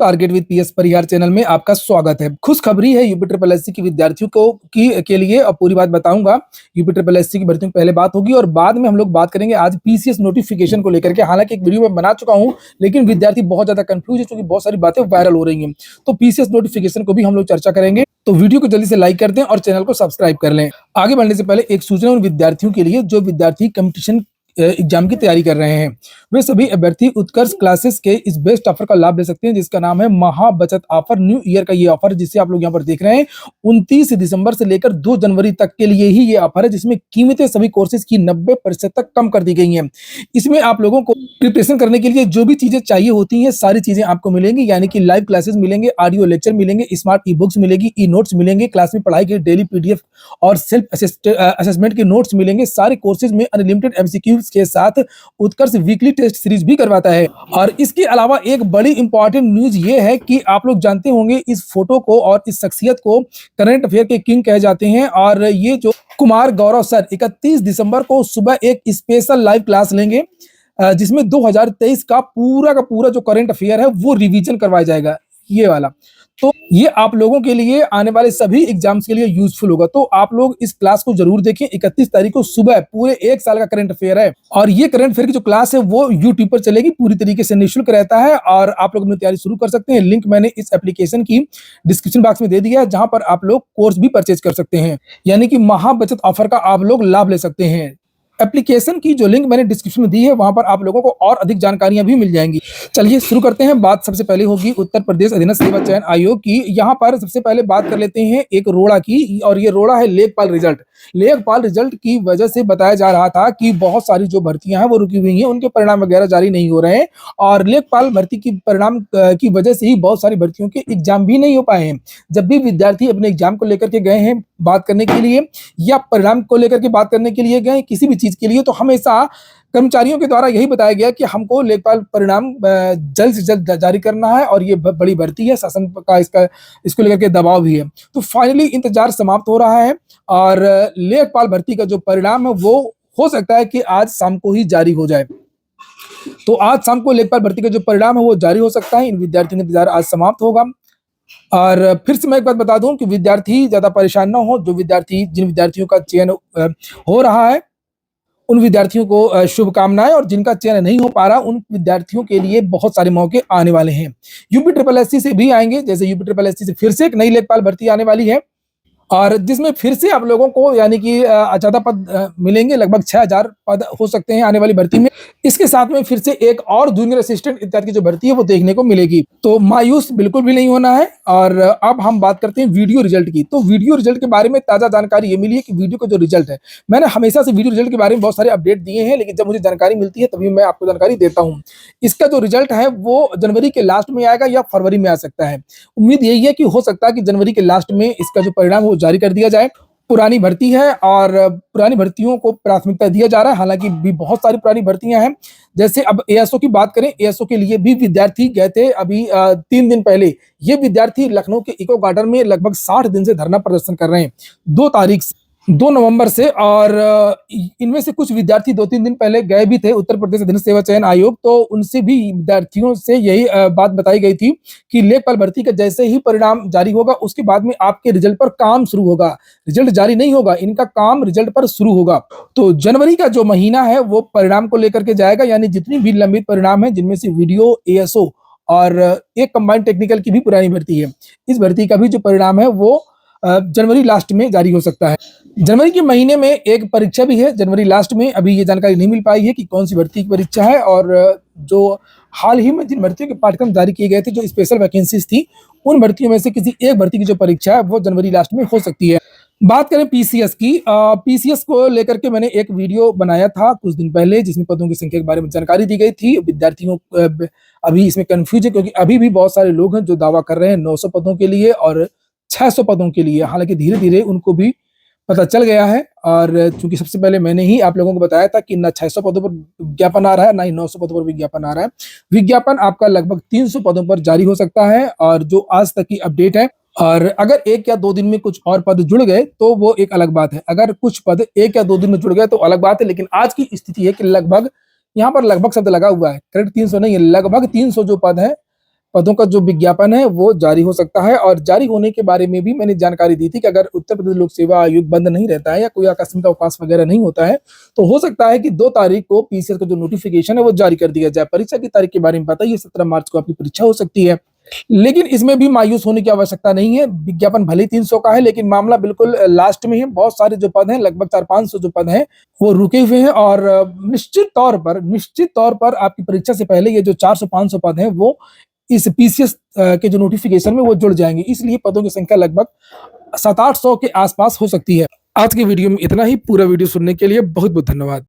Target with PS Parihar channel में आपका स्वागत है। खुशखबरी है यूपी ट्रिपल एससी की विद्यार्थियों को के लिए। अब पूरी बात बताऊंगा। यूपी ट्रिपल एससी की भर्तियों की पहले बात होगी और बाद में हम लोग बात करेंगे आज पीसीएस नोटिफिकेशन को लेकर के। हालांकि एक वीडियो में बना चुका हूं, लेकिन विद्यार्थी बहुत ज्यादा कंफ्यूज है क्योंकि बहुत सारी बातें वायरल हो रही हैं। तो पीसीएस नोटिफिकेशन को भी हम लोग चर्चा करेंगे। तो वीडियो को जल्दी से लाइक कर दें और चैनल को सब्सक्राइब कर लें। आगे बढ़ने से पहले एक सूचना उन विद्यार्थियों के लिए जो विद्यार्थी कंपटीशन एग्जाम की तैयारी कर रहे हैं। वे सभी अभ्यर्थी उत्कर्ष क्लासेस के इस बेस्ट ऑफर का लाभ ले सकते हैं, जिसका नाम है महा बचत ऑफर। न्यू ईयर का ये ऑफर जिसे आप लोग यहाँ पर देख रहे हैं 29 दिसंबर से लेकर 2 जनवरी तक के लिए ही ये ऑफर है, जिसमें कीमतें सभी कोर्सेज की 90% तक कम कर दी गई हैं। इसमें आप लोगों को प्रिपरेशन करने के लिए जो भी चीजें चाहिए होती हैं सारी चीजें आपको मिलेंगी, यानी कि लाइव क्लासेस मिलेंगे, ऑडियो लेक्चर मिलेंगे, स्मार्ट ई बुक्स मिलेगी, ई नोट्स मिलेंगे, क्लास में पढ़ाई के डेली पीडीएफ और सेल्फ असेसमेंट के नोट्स मिलेंगे। सारे कोर्सेज में अनलिमिटेड एमसीक्यूज के साथ उत्कर्ष वीकली टेस्ट सीरीज भी करवाता है। और इसके अलावा एक बड़ी इंपॉर्टेंट न्यूज ये है कि आप लोग जानते होंगे इस फोटो को और इस शख्सियत को करंट अफेयर के किंग कहे जाते हैं। और ये जो कुमार गौरव सर 31 दिसंबर को सुबह एक स्पेशल लाइव क्लास लेंगे, जिसमें 2023 का पूरा जो करंट अफेयर है वो रिवीजन करवाया जाएगा, ये वाला। तो ये आप लोगों के लिए आने वाले सभी एग्जाम्स के लिए यूजफुल होगा। तो आप लोग इस क्लास को जरूर देखें। 31 तारीख को सुबह पूरे 1 साल का करंट अफेयर है और ये करंट अफेयर की जो क्लास है वो यूट्यूब पर चलेगी, पूरी तरीके से निःशुल्क रहता है और आप लोग अपनी तैयारी शुरू कर सकते हैं। लिंक मैंने इस एप्लीकेशन की डिस्क्रिप्शन बॉक्स में दे दिया है, जहां पर आप लोग कोर्स भी परचेज कर सकते हैं, यानी कि महा बचत ऑफर का आप लोग लाभ ले सकते हैं। एप्लीकेशन की जो लिंक मैंने डिस्क्रिप्शन में दी है वहां पर आप लोगों को और अधिक जानकारियां भी मिल जाएंगी। चलिए शुरू करते हैं। बात सबसे पहले होगी उत्तर प्रदेश अधीनस्थ सेवा चयन आयोग की। यहाँ पर सबसे पहले बात कर लेते हैं एक रोड़ा की, और ये रोड़ा है लेखपाल रिजल्ट। लेखपाल रिजल्ट की वजह से बताया जा रहा था कि बहुत सारी जो भर्तियां हैं वो रुकी हुई हैं, उनके परिणाम वगैरह जारी नहीं हो रहे हैं और लेखपाल भर्ती की परिणाम की वजह से ही बहुत सारी भर्तियों के एग्जाम भी नहीं हो पाए हैं। जब भी विद्यार्थी अपने एग्जाम को लेकर के गए हैं बात करने के लिए या परिणाम को लेकर के बात करने के लिए गए किसी भी चीज के लिए, तो हमेशा कर्मचारियों के द्वारा यही बताया गया कि हमको लेखपाल परिणाम जल्द से जल्द जारी करना है और ये बड़ी भर्ती है, शासन का इसको लेकर के दबाव भी है। तो फाइनली इंतजार समाप्त हो रहा है और लेखपाल भर्ती का जो परिणाम है वो हो सकता है कि आज शाम को ही जारी हो जाए। तो आज शाम को लेखपाल भर्ती का जो परिणाम है वो जारी हो सकता है। इन विद्यार्थियों का इंतजार आज समाप्त होगा। और फिर से मैं एक बात बता दूं कि विद्यार्थी ज्यादा परेशान ना हो। जिन विद्यार्थियों का चयन हो रहा है उन विद्यार्थियों को शुभकामनाएं, और जिनका चयन नहीं हो पा रहा उन विद्यार्थियों के लिए बहुत सारे मौके आने वाले हैं। यूपी ट्रिपल एससी से भी आएंगे, जैसे यूपी ट्रिपल एससी से फिर से एक नई लेखपाल भर्ती आने वाली है और जिसमें फिर से आप लोगों को यानी कि ज्यादा पद मिलेंगे, लगभग 6000 पद हो सकते हैं आने वाली भर्ती में। इसके साथ में फिर से एक और जूनियर असिस्टेंट इत्यादि की जो भर्ती है वो देखने को मिलेगी। तो मायूस बिल्कुल भी नहीं होना है। और अब हम बात करते हैं वीडियो रिजल्ट की। तो वीडियो रिजल्ट के बारे में ताजा जानकारी ये मिली है कि वीडियो का जो रिजल्ट है, मैंने हमेशा से वीडियो रिजल्ट के बारे में बहुत सारे अपडेट दिए हैं, लेकिन जब मुझे जानकारी मिलती है तभी मैं आपको जानकारी देता हूँ। इसका जो रिजल्ट है वो जनवरी के लास्ट में आएगा या फरवरी में आ सकता है। उम्मीद यही है कि हो सकता है कि जनवरी के लास्ट में इसका जो परिणाम वो जारी कर दिया जाए। पुरानी भर्ती है और पुरानी भर्तियों को प्राथमिकता दिया जा रहा है। हालांकि भी बहुत सारी पुरानी भर्तियां हैं, जैसे अब एएसओ की बात करें, एएसओ के लिए भी विद्यार्थी गए थे अभी 3 दिन पहले। ये विद्यार्थी लखनऊ के इको गार्डन में लगभग 60 दिन से धरना प्रदर्शन कर रहे हैं 2 नवंबर से। और इनमें से कुछ विद्यार्थी 2-3 दिन पहले गए भी थे उत्तर प्रदेश अधीनस्थ सेवा चयन आयोग। तो उनसे भी विद्यार्थियों से यही बात बताई गई थी कि लेखपाल भर्ती का जैसे ही परिणाम जारी होगा उसके बाद में आपके रिजल्ट पर काम शुरू होगा। रिजल्ट जारी नहीं होगा, इनका काम रिजल्ट पर शुरू होगा। तो जनवरी का जो महीना है वो परिणाम को लेकर के जाएगा, यानी जितनी भी लंबित परिणाम है, जिनमें से वीडियो, एएसओ और एक कंबाइंड टेक्निकल की भी पुरानी भर्ती है, इस भर्ती का भी जो परिणाम है वो जनवरी लास्ट में जारी हो सकता है। जनवरी के महीने में एक परीक्षा भी है जनवरी लास्ट में। अभी ये जानकारी नहीं मिल पाई है कि कौन सी भर्ती की परीक्षा है, और जो हाल ही में जिन भर्तियों के पाठ्यक्रम जारी किए गए थे, जो स्पेशल वैकेंसीज थी, उन भर्तियों में से किसी एक भर्ती की जो परीक्षा है वो जनवरी लास्ट में हो सकती है। बात करें पीसीएस की, पीसीएस को लेकर के मैंने एक वीडियो बनाया था कुछ दिन पहले, जिसमें पदों की संख्या के बारे में जानकारी दी गई थी। विद्यार्थियों अभी इसमें कंफ्यूज है क्योंकि अभी भी बहुत सारे लोग हैं जो दावा कर रहे हैं 900 पदों के लिए और 600 पदों के लिए। हालांकि धीरे धीरे उनको भी पता चल गया है, और चूंकि सबसे पहले मैंने ही आप लोगों को बताया था कि ना 600 पदों पर विज्ञापन आ रहा है, ना ही 900 पदों पर विज्ञापन आ रहा है। विज्ञापन आपका लगभग 300 पदों पर जारी हो सकता है, और जो आज तक की अपडेट है। और अगर 1 या 2 दिन में कुछ और पद जुड़ गए तो वो एक अलग बात है। अगर कुछ पद 1 या 2 दिन में जुड़ गए तो अलग बात है, लेकिन आज की स्थिति है कि लगभग यहाँ पर लगभग शब्द लगा हुआ है, करेक्ट 300 नहीं है, लगभग 300 जो पद है पदों का जो विज्ञापन है वो जारी हो सकता है। और जारी होने के बारे में भी मैंने जानकारी दी थी कि अगर उत्तर प्रदेश लोक सेवा आयोग बंद नहीं रहता है या कोई आकस्मिक अवकाश वगैरह नहीं होता है, तो हो सकता है कि 2 तारीख को पीसीएस का जो नोटिफिकेशन है वो जारी कर दिया जाए। परीक्षा की तारीख के बारे में बताइए, 17 मार्च को आपकी परीक्षा हो सकती है। लेकिन इसमें भी मायूस होने की आवश्यकता नहीं है। विज्ञापन भले ही 300 का है, लेकिन मामला बिल्कुल लास्ट में है। बहुत सारे जो पद हैं, लगभग 400-500 जो पद हैं, वो रुके हुए हैं। और निश्चित तौर पर आपकी परीक्षा से पहले ये जो 400-500 पद हैं, वो इस पीसीएस के जो नोटिफिकेशन में वो जुड़ जाएंगे। इसलिए पदों की संख्या लगभग 700-800 के आसपास हो सकती है। आज की वीडियो में इतना ही। पूरा वीडियो सुनने के लिए बहुत बहुत धन्यवाद।